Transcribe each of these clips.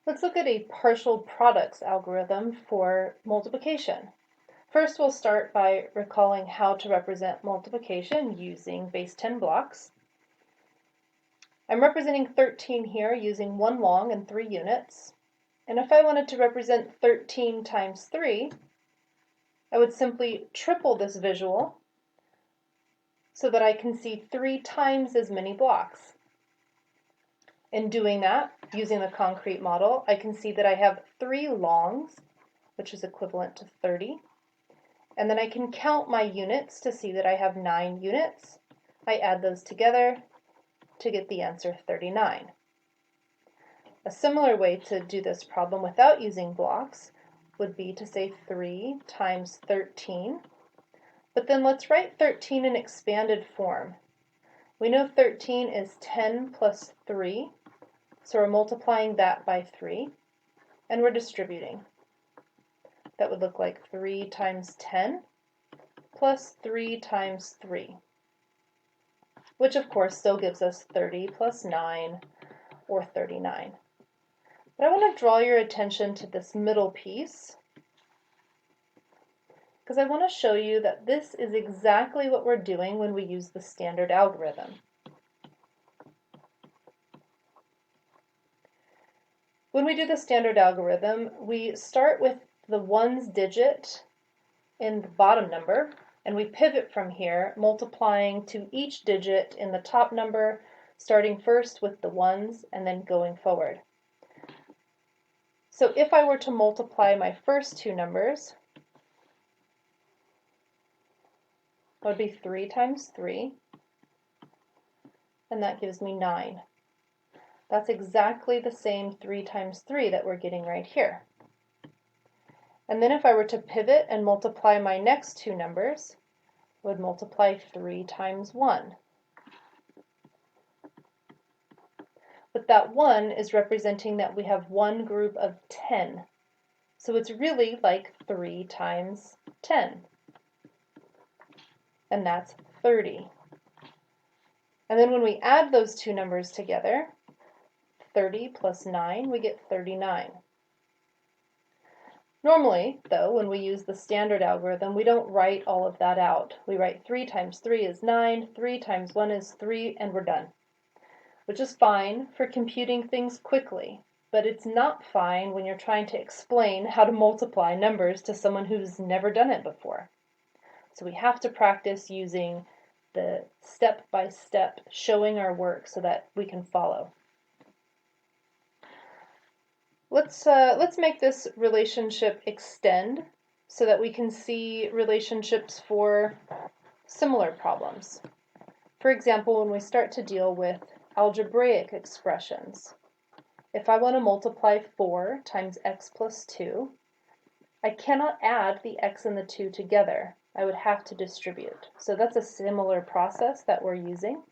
Let's look at a partial products algorithm for multiplication. First, we'll start by recalling how to represent multiplication using base 10 blocks. I'm representing 13 here using 1 long and 3 units. And if I wanted to represent 13 times 3, I would simply triple this visual so that I can see 3 times as many blocks. In doing that, using the concrete model, I can see that I have 3 longs, which is equivalent to 30. And then I can count my units to see that I have 9 units. I add those together to get the answer 39. A similar way to do this problem without using blocks would be to say 3 times 13. But then let's write 13 in expanded form. We know 13 is 10 plus 3, so we're multiplying that by 3, and we're distributing. That would look like 3 times 10 plus 3 times 3, which of course still gives us 30 plus 9, or 39. But I want to draw your attention to this middle piece, because I want to show you that this is exactly what we're doing when we use the standard algorithm. When we do the standard algorithm, we start with the ones digit in the bottom number, and we pivot from here, multiplying to each digit in the top number, starting first with the ones and then going forward. So if I were to multiply my first two numbers, that would be 3 times 3, and that gives me 9. That's exactly the same 3 times 3 that we're getting right here. And then if I were to pivot and multiply my next two numbers, I would multiply 3 times 1. But that 1 is representing that we have one group of 10. So it's really like 3 times 10. And that's 30. And then when we add those two numbers together, 30 plus 9, we get 39. Normally, though, when we use the standard algorithm, we don't write all of that out. We write 3 times 3 is 9, 3 times 1 is 3, and we're done. Which is fine for computing things quickly, but it's not fine when you're trying to explain how to multiply numbers to someone who's never done it before. So we have to practice using the step-by-step showing our work so that we can follow. Let's make this relationship extend so that we can see relationships for similar problems. For example, when we start to deal with algebraic expressions, if I want to multiply 4 times x plus 2, I cannot add the x and the 2 together. I would have to distribute. So that's a similar process that we're using.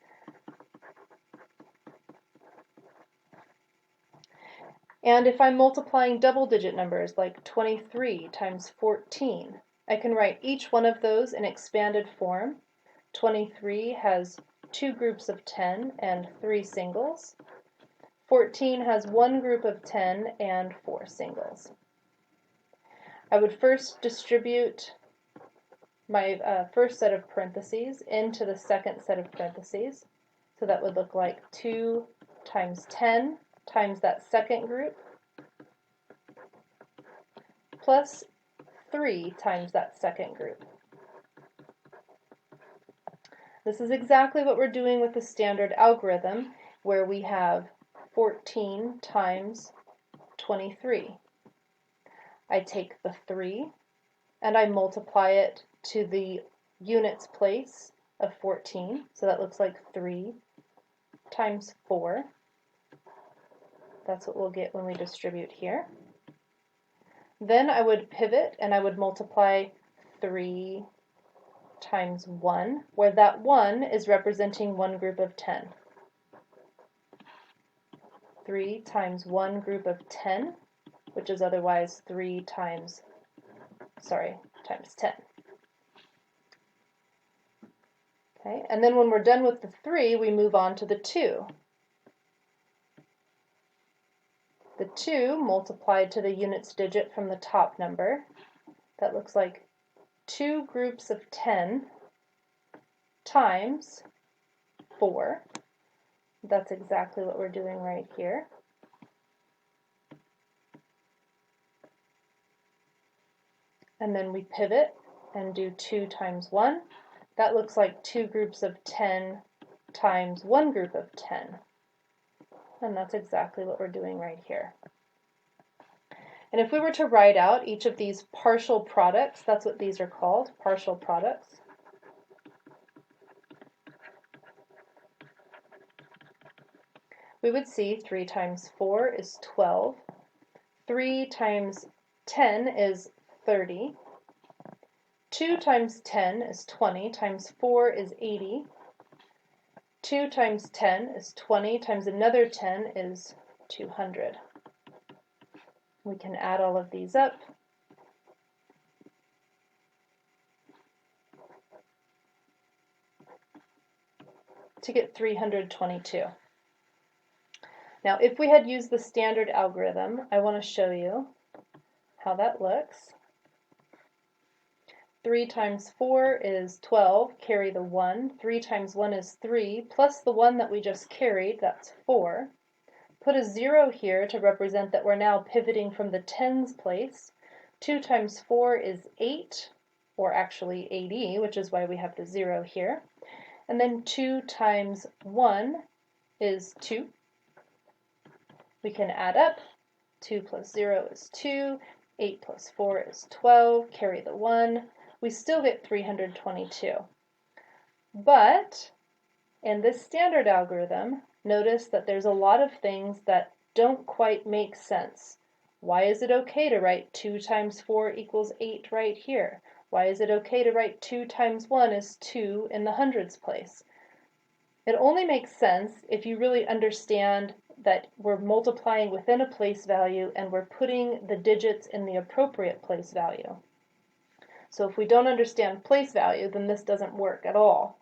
And if I'm multiplying double-digit numbers like 23 times 14, I can write each one of those in expanded form. 23 has 2 groups of 10 and 3 singles. 14 has 1 group of 10 and 4 singles. I would first distribute my first set of parentheses into the second set of parentheses. So that would look like 2 times 10 times that second group plus 3 times that second group. This is exactly what we're doing with the standard algorithm, where we have 14 times 23. I take the 3 and I multiply it to the units place of 14, so that looks like 3 times 4. That's what we'll get when we distribute here. Then I would pivot and I would multiply 3 times 1, where that 1 is representing one group of 10. 3 times 1 group of 10, which is otherwise 3 times 10. Okay, and then when we're done with the 3, we move on to the 2. the 2 multiplied to the units digit from the top number. That looks like 2 groups of 10 times 4. That's exactly what we're doing right here. And then we pivot and do 2 times 1. That looks like 2 groups of 10 times 1 group of 10. And that's exactly what we're doing right here. And if we were to write out each of these partial products, that's what these are called, partial products. We would see 3 times 4 is 12. 3 times 10 is 30. 2 times 10 is 20, times 4 is 80. 2 times 10 is 20, times another 10 is 200. We can add all of these up. To get 322. Now, if we had used the standard algorithm, I want to show you how that looks. 3 times 4 is 12, carry the 1. 3 times 1 is 3, plus the 1 that we just carried, that's 4. Put a 0 here to represent that we're now pivoting from the tens place. 2 times 4 is 8, or actually 80, which is why we have the 0 here. And then 2 times 1 is 2. We can add up. 2 plus 0 is 2. 8 plus 4 is 12. Carry the 1. We still get 322. But in this standard algorithm, notice that there's a lot of things that don't quite make sense. Why is it okay to write 2 times 4 equals 8 right here? Why is it okay to write 2 times 1 is 2 in the hundreds place? It only makes sense if you really understand that we're multiplying within a place value and we're putting the digits in the appropriate place value. So if we don't understand place value, then this doesn't work at all.